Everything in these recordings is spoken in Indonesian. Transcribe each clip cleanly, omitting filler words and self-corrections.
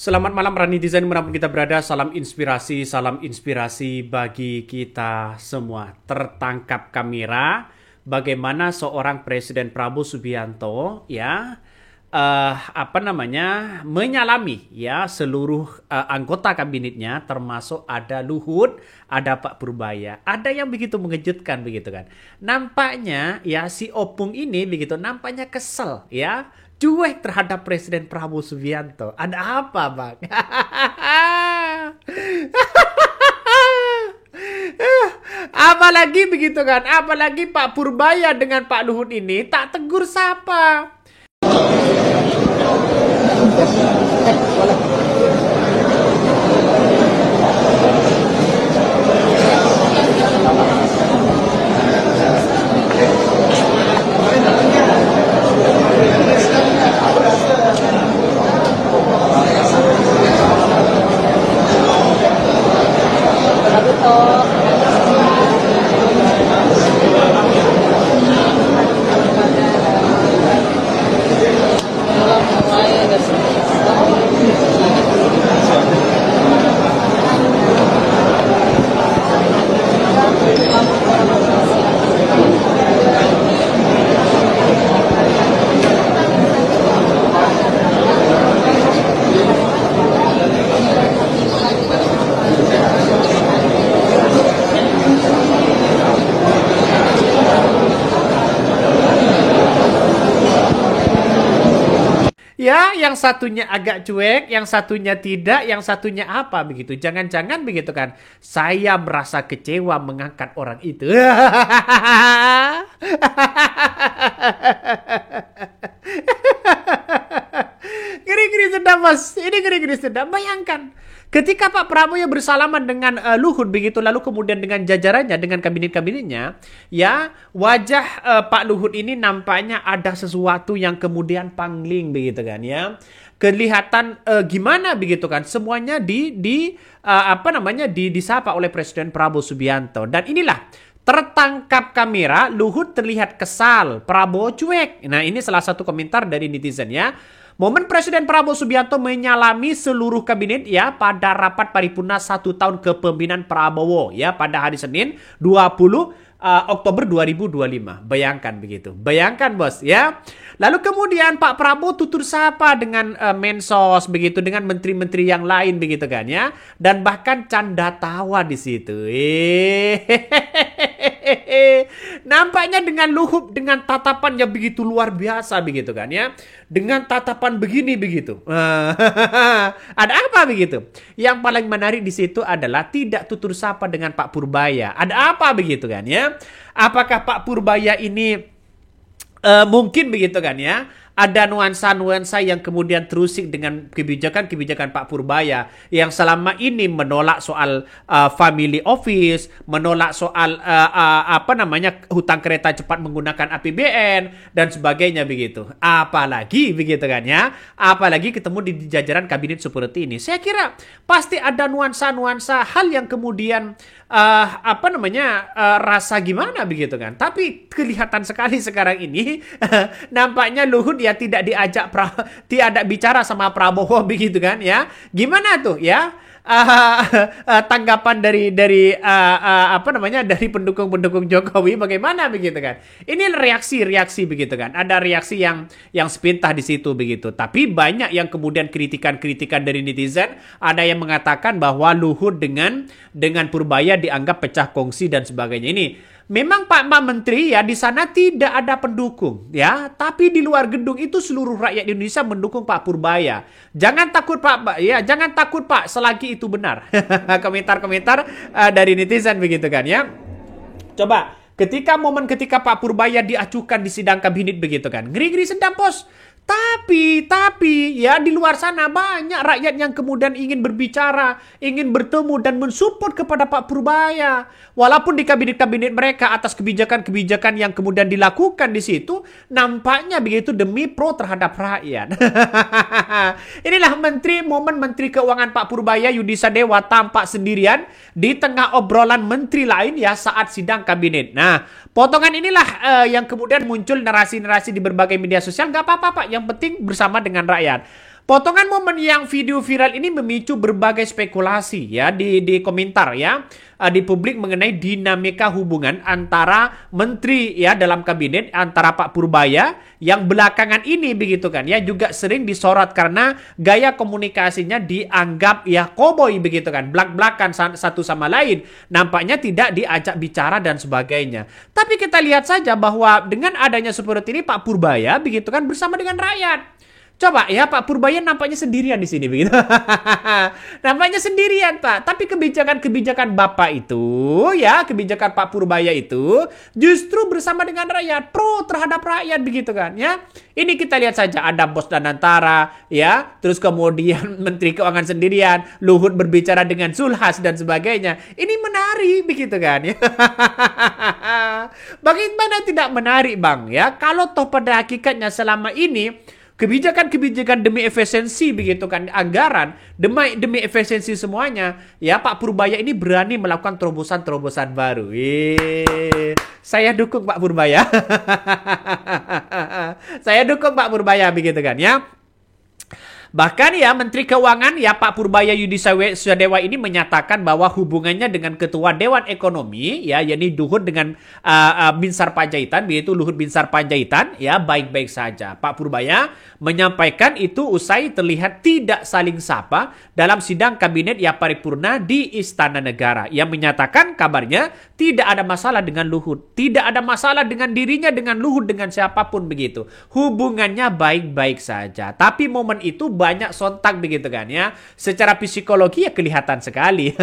Selamat malam para netizen dimanapun kita berada, salam inspirasi bagi kita semua. Tertangkap kamera bagaimana seorang Presiden Prabowo Subianto menyalami ya seluruh anggota kabinetnya, termasuk ada Luhut, ada Pak Purbaya. Ada yang begitu mengejutkan begitu kan. Nampaknya ya si Opung ini begitu nampaknya kesel ya, cuek terhadap Presiden Prabowo Subianto. Ada apa, Bang? Apalagi begitu kan? Apalagi Pak Purbaya dengan Pak Luhut ini tak tegur sapa. Ya, yang satunya agak cuek, yang satunya tidak, yang satunya apa begitu. Jangan-jangan begitu kan. Saya merasa kecewa mengangkat orang itu. Ngeri-ngeri sedap, Mas. Ini ngeri-ngeri sedap. Bayangkan. Ketika Pak Prabowo bersalaman dengan Luhut begitu, lalu kemudian dengan jajarannya, dengan kabinet-kabinetnya, ya wajah Pak Luhut ini nampaknya ada sesuatu yang kemudian pangling begitu kan ya. Kelihatan gimana begitu kan, semuanya disapa oleh Presiden Prabowo Subianto. Dan inilah tertangkap kamera, Luhut terlihat kesal, Prabowo cuek. Nah, ini salah satu komentar dari netizen ya. Momen Presiden Prabowo Subianto menyalami seluruh kabinet ya pada rapat paripurna 1 tahun kepemimpinan Prabowo ya pada hari Senin 20 Oktober 2025. Bayangkan begitu. Bayangkan, Bos ya. Lalu kemudian Pak Prabowo tutur sapa dengan Mensos begitu, dengan menteri-menteri yang lain begitu kan ya. Dan bahkan canda tawa di situ. Nampaknya dengan Luhut dengan tatapan yang begitu luar biasa begitu kan ya. Dengan tatapan begini begitu. Ada apa begitu? Yang paling menarik di situ adalah tidak tutur sapa dengan Pak Purbaya. Ada apa begitu kan ya? Apakah Pak Purbaya ini mungkin begitu kan ya? Ada nuansa-nuansa yang kemudian terusik dengan kebijakan-kebijakan Pak Purbaya yang selama ini menolak soal family office, menolak soal hutang kereta cepat menggunakan APBN dan sebagainya begitu. Apalagi begitu kan ya? Apalagi ketemu di jajaran kabinet seperti ini. Saya kira pasti ada nuansa-nuansa hal yang kemudian rasa gimana begitu kan. Tapi kelihatan sekali sekarang ini nampaknya Luhut ya tidak tidak bicara sama Prabowo begitu kan ya. Gimana tuh ya? Tanggapan dari pendukung-pendukung Jokowi bagaimana begitu kan. Ini reaksi begitu kan. Ada reaksi yang sepintah di situ begitu. Tapi banyak yang kemudian kritikan dari netizen, ada yang mengatakan bahwa Luhut dengan Purbaya dianggap pecah kongsi dan sebagainya. Ini memang Pak Menteri ya di sana tidak ada pendukung ya, tapi di luar gedung itu seluruh rakyat Indonesia mendukung Pak Purbaya. Jangan takut Pak ya, jangan takut Pak selagi itu benar. Komentar-komentar dari netizen begitu kan ya. Coba ketika Pak Purbaya diacuhkan di sidang kabinet begitu kan. Ngeri-ngeri sedap, Bos. Tapi ya di luar sana banyak rakyat yang kemudian ingin berbicara, ingin bertemu dan mensupport kepada Pak Purbaya. Walaupun di kabinet-kabinet mereka atas kebijakan-kebijakan yang kemudian dilakukan di situ nampaknya begitu demi pro terhadap rakyat. Inilah momen Menteri Keuangan Pak Purbaya Yudi Sadewa tampak sendirian di tengah obrolan menteri lain ya saat sidang kabinet. Nah, potongan inilah yang kemudian muncul narasi-narasi di berbagai media sosial. Gak apa-apa Pak, yang penting bersama dengan rakyat. Potongan momen yang video viral ini memicu berbagai spekulasi ya di komentar ya di publik mengenai dinamika hubungan antara menteri ya dalam kabinet antara Pak Purbaya yang belakangan ini begitu kan ya juga sering disorot karena gaya komunikasinya dianggap ya koboi begitu kan, belak-belakan satu sama lain, nampaknya tidak diajak bicara dan sebagainya. Tapi kita lihat saja bahwa dengan adanya seperti ini Pak Purbaya begitu kan bersama dengan rakyat. Coba ya Pak Purbaya nampaknya sendirian di sini begitu. Nampaknya sendirian Pak. Tapi kebijakan-kebijakan Bapak itu ya, kebijakan Pak Purbaya itu justru bersama dengan rakyat, pro terhadap rakyat begitu kan ya. Ini kita lihat saja ada Bos Danantara ya, terus kemudian Menteri Keuangan sendirian, Luhut berbicara dengan Zulhas dan sebagainya. Ini menarik begitu kan ya. Bagaimana tidak menarik Bang ya? Kalau toh pada hakikatnya selama ini kebijakan-kebijakan demi efisiensi begitu kan anggaran demi efisiensi semuanya ya Pak Purbaya ini berani melakukan terobosan-terobosan baru. Saya dukung Pak Purbaya. Saya dukung Pak Purbaya begitu kan ya. Bahkan ya Menteri Keuangan ya Pak Purbaya Yudi Sudewa ini menyatakan bahwa hubungannya dengan Ketua Dewan Ekonomi ya yakni Luhut dengan Binsar Panjaitan, yaitu Luhut Binsar Panjaitan ya baik-baik saja. Pak Purbaya menyampaikan itu usai terlihat tidak saling sapa dalam sidang kabinet ya paripurna di Istana Negara. Yang menyatakan kabarnya tidak ada masalah dengan Luhut, tidak ada masalah dengan dirinya, dengan Luhut, dengan siapapun begitu. Hubungannya baik-baik saja. Tapi momen itu banyak sontak begitu kan ya. Secara psikologi ya kelihatan sekali.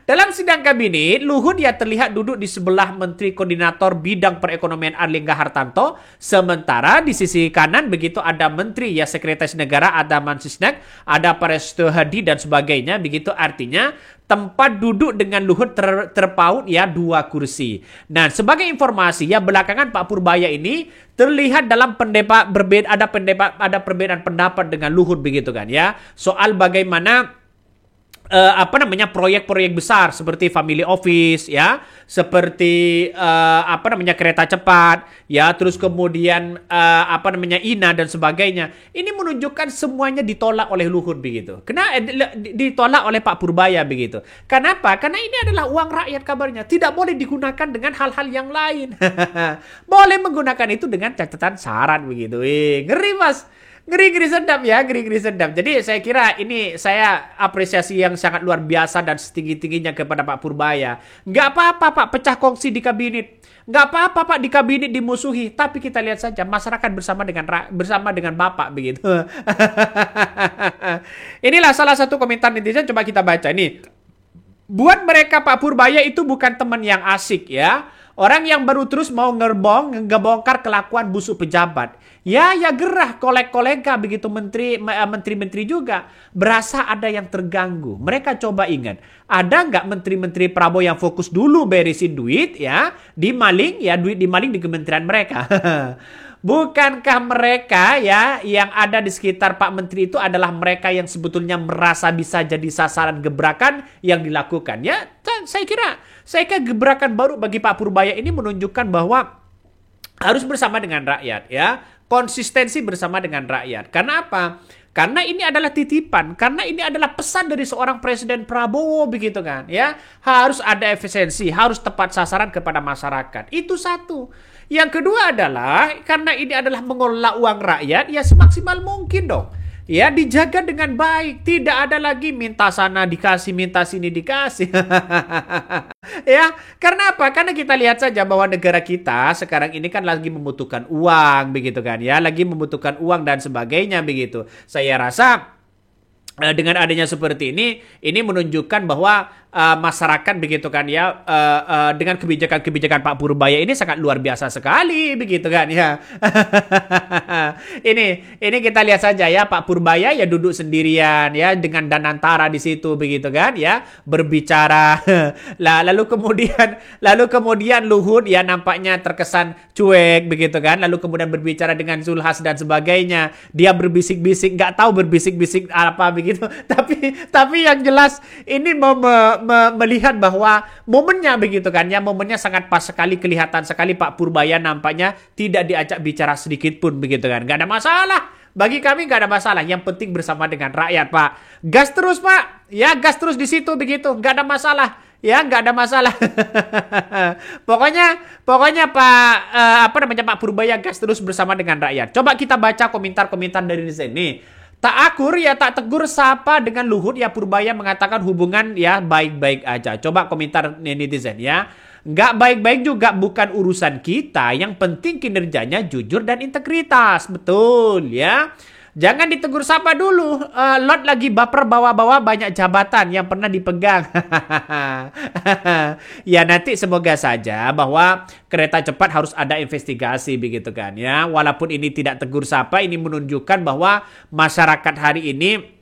Dalam sidang kabinet, Luhut ya terlihat duduk di sebelah Menteri Koordinator Bidang Perekonomian Airlangga Hartarto. Sementara di sisi kanan begitu ada Menteri ya Sekretaris Negara Adaman Sisnak, ada Prasetyo Hadi dan sebagainya. Begitu artinya tempat duduk dengan Luhut terpaut ya 2 kursi. Nah, sebagai informasi ya belakangan Pak Purbaya ini terlihat dalam ada perbedaan pendapat dengan Luhut begitu kan ya. Soal bagaimana proyek-proyek besar seperti family office ya, seperti kereta cepat ya, terus kemudian INA dan sebagainya. Ini menunjukkan semuanya ditolak oleh Luhut begitu. Ditolak oleh Pak Purbaya begitu. Kenapa? Karena ini adalah uang rakyat kabarnya. Tidak boleh digunakan dengan hal-hal yang lain. Boleh menggunakan itu dengan catatan syarat begitu. Ngeri Mas. Ngeri-ngeri sedap ya, ngeri-ngeri sedap. Jadi saya kira ini saya apresiasi yang sangat luar biasa dan setinggi-tingginya kepada Pak Purbaya. Nggak apa-apa Pak pecah kongsi di kabinet. Nggak apa-apa Pak di kabinet dimusuhi. Tapi kita lihat saja masyarakat bersama dengan Bapak begitu. Inilah salah satu komentar netizen, coba kita baca ini. Buat mereka Pak Purbaya itu bukan teman yang asik ya. Orang yang baru terus mau ngebongkar kelakuan busuk pejabat. Ya gerah kolega begitu menteri-menteri juga berasa ada yang terganggu. Mereka coba ingat, ada nggak menteri-menteri Prabowo yang fokus dulu beresin duit ya, duit dimaling di kementerian mereka. Bukankah mereka ya yang ada di sekitar Pak Menteri itu adalah mereka yang sebetulnya merasa bisa jadi sasaran gebrakan yang dilakukan ya? Saya kira gebrakan baru bagi Pak Purbaya ini menunjukkan bahwa harus bersama dengan rakyat ya. Konsistensi bersama dengan rakyat. Karena apa? Karena ini adalah titipan, karena ini adalah pesan dari seorang Presiden Prabowo begitu kan ya. Harus ada efisiensi, harus tepat sasaran kepada masyarakat. Itu satu. Yang kedua adalah karena ini adalah mengelola uang rakyat ya semaksimal mungkin dong. Ya dijaga dengan baik, tidak ada lagi minta sana dikasih, minta sini dikasih. Ya, karena apa? Karena kita lihat saja bahwa negara kita sekarang ini kan lagi membutuhkan uang begitu kan ya, lagi membutuhkan uang dan sebagainya begitu. Saya rasa dengan adanya seperti ini menunjukkan bahwa masyarakat begitu kan ya dengan kebijakan-kebijakan Pak Purbaya ini sangat luar biasa sekali begitu kan ya. ini kita lihat saja ya Pak Purbaya ya duduk sendirian ya dengan Danantara di situ begitu kan ya berbicara. lalu kemudian Luhut ya nampaknya terkesan cuek begitu kan, lalu kemudian berbicara dengan Zulhas dan sebagainya. Dia berbisik-bisik, nggak tahu berbisik-bisik apa begitu. Tapi yang jelas ini melihat bahwa momennya begitu kan ya, momennya sangat pas sekali, kelihatan sekali Pak Purbaya nampaknya tidak diajak bicara sedikit pun begitu kan, nggak ada masalah. Bagi kami nggak ada masalah. Yang penting bersama dengan rakyat, Pak. Gas terus, Pak. Ya, gas terus di situ begitu. Nggak ada masalah. Ya, nggak ada masalah. pokoknya Pak Purbaya gas terus bersama dengan rakyat. Coba kita baca komentar-komentar dari sini. Tak akur ya tak tegur sapa dengan Luhut ya Purbaya mengatakan hubungan ya baik-baik aja. Coba komentar netizen ya. Nggak baik-baik juga bukan urusan kita. Yang penting kinerjanya jujur dan integritas. Betul ya. Jangan ditegur sapa dulu. Lot lagi baper bawa-bawa banyak jabatan yang pernah dipegang. Ya nanti semoga saja bahwa kereta cepat harus ada investigasi begitu kan ya. Walaupun ini tidak tegur sapa, ini menunjukkan bahwa masyarakat hari ini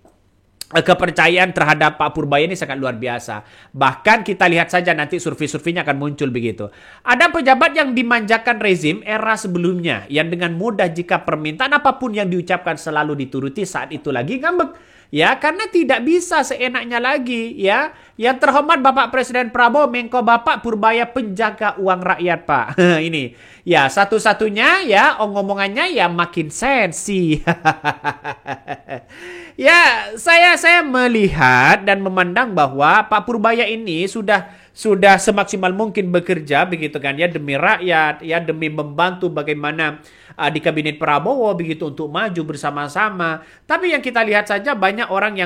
kepercayaan terhadap Pak Purbaya ini sangat luar biasa. Bahkan kita lihat saja nanti survei-surveinya akan muncul begitu. Ada pejabat yang dimanjakan rezim era sebelumnya yang dengan mudah jika permintaan apapun yang diucapkan selalu dituruti saat itu lagi ngambek. Ya, karena tidak bisa seenaknya lagi ya. Yang terhormat Bapak Presiden Prabowo, Menko Bapak Purbaya penjaga uang rakyat, Pak. Ini. Ya, satu-satunya ya ngomongannya ya makin sensi. Ya, saya melihat dan memandang bahwa Pak Purbaya ini sudah semaksimal mungkin bekerja begitu kan ya demi rakyat ya demi membantu bagaimana di kabinet Prabowo begitu untuk maju bersama-sama. Tapi yang kita lihat saja banyak orang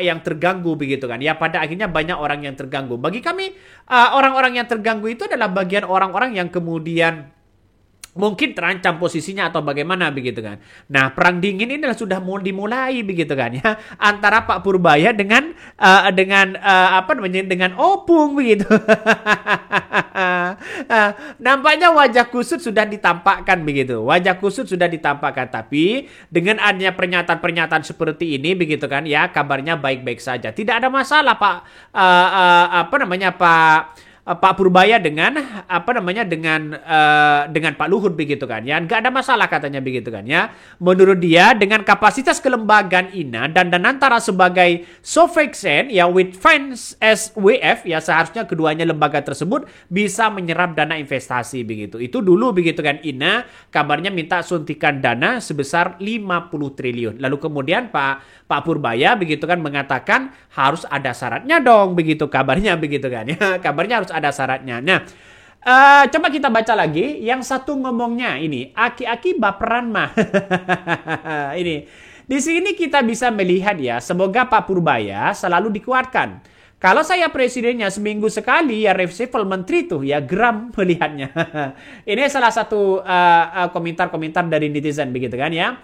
yang terganggu begitu kan ya pada akhirnya banyak orang yang terganggu. Bagi kami orang-orang yang terganggu itu adalah bagian orang-orang yang kemudian mungkin terancam posisinya atau bagaimana begitu kan. Nah, perang dingin ini sudah dimulai begitu kan ya antara Pak Purbaya dengan dengan Opung begitu. Nampaknya wajah kusut sudah ditampakkan begitu. Wajah kusut sudah ditampakkan tapi dengan adanya pernyataan-pernyataan seperti ini begitu kan ya kabarnya baik-baik saja. Tidak ada masalah Pak Purbaya dengan dengan Pak Luhut begitu kan ya nggak ada masalah katanya begitu kan ya menurut dia dengan kapasitas kelembagaan INA dan Danantara sebagai Sofexen ya with finance SWF ya seharusnya keduanya lembaga tersebut bisa menyerap dana investasi begitu itu dulu begitu kan INA kabarnya minta suntikan dana sebesar 50 triliun lalu kemudian Pak Purbaya begitu kan mengatakan harus ada syaratnya dong begitu kabarnya begitu kan ya kabarnya harus ada syaratnya. Nah, coba kita baca lagi. Yang satu ngomongnya ini, aki-aki baperan mah. Ini. Di sini kita bisa melihat ya, semoga Pak Purbaya selalu dikuatkan. Kalau saya presidennya seminggu sekali ya reshuffle menteri tuh ya geram melihatnya. Ini salah satu komentar-komentar dari netizen begitu kan ya.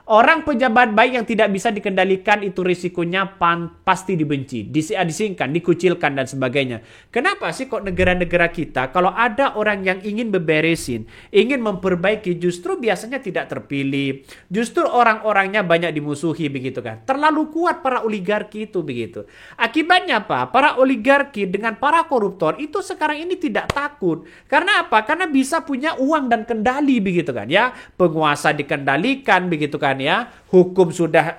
Orang pejabat baik yang tidak bisa dikendalikan itu risikonya pasti dibenci, disingkan, dikucilkan dan sebagainya. Kenapa sih kok negara-negara kita kalau ada orang yang ingin beberesin, ingin memperbaiki justru biasanya tidak terpilih. Justru orang-orangnya banyak dimusuhi begitu kan. Terlalu kuat para oligarki itu begitu. Akibatnya apa? Para oligarki dengan para koruptor itu sekarang ini tidak takut. Karena apa? Karena bisa punya uang dan kendali begitu kan ya. Penguasa dikendalikan begitu kan ya, hukum sudah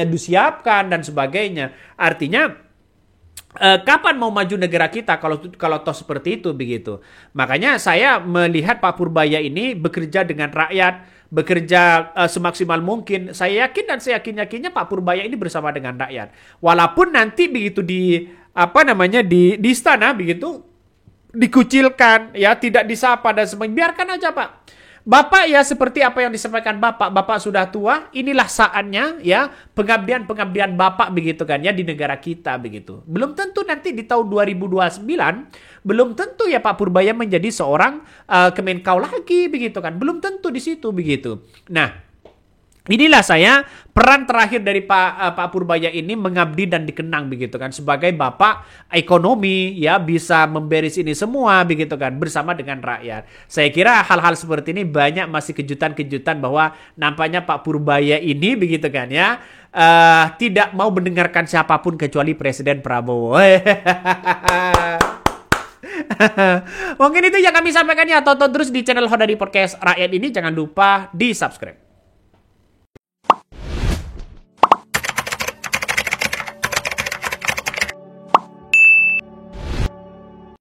disiapkan dan sebagainya. Artinya kapan mau maju negara kita kalau toh seperti itu begitu. Makanya saya melihat Pak Purbaya ini bekerja dengan rakyat, bekerja semaksimal mungkin. Saya yakin dan saya yakinnya Pak Purbaya ini bersama dengan rakyat. Walaupun nanti begitu di istana begitu dikucilkan ya, tidak disapa dan sebagainya. Biarkan aja Pak. Bapak ya seperti apa yang disampaikan Bapak sudah tua, inilah saatnya ya pengabdian Bapak begitu kan ya di negara kita begitu. Belum tentu nanti di tahun 2029 belum tentu ya Pak Purbaya menjadi seorang Kemenkau lagi begitu kan. Belum tentu di situ begitu. Nah, inilah saya peran terakhir dari Pak Purbaya ini mengabdi dan dikenang begitu kan sebagai bapak ekonomi ya bisa memberes ini semua begitu kan bersama dengan rakyat. Saya kira hal-hal seperti ini banyak masih kejutan-kejutan bahwa nampaknya Pak Purbaya ini begitu kan ya tidak mau mendengarkan siapapun kecuali Presiden Prabowo. Mungkin itu yang kami sampaikan ya. Tonton terus di channel Hodari Podcast Rakyat ini, jangan lupa di subscribe.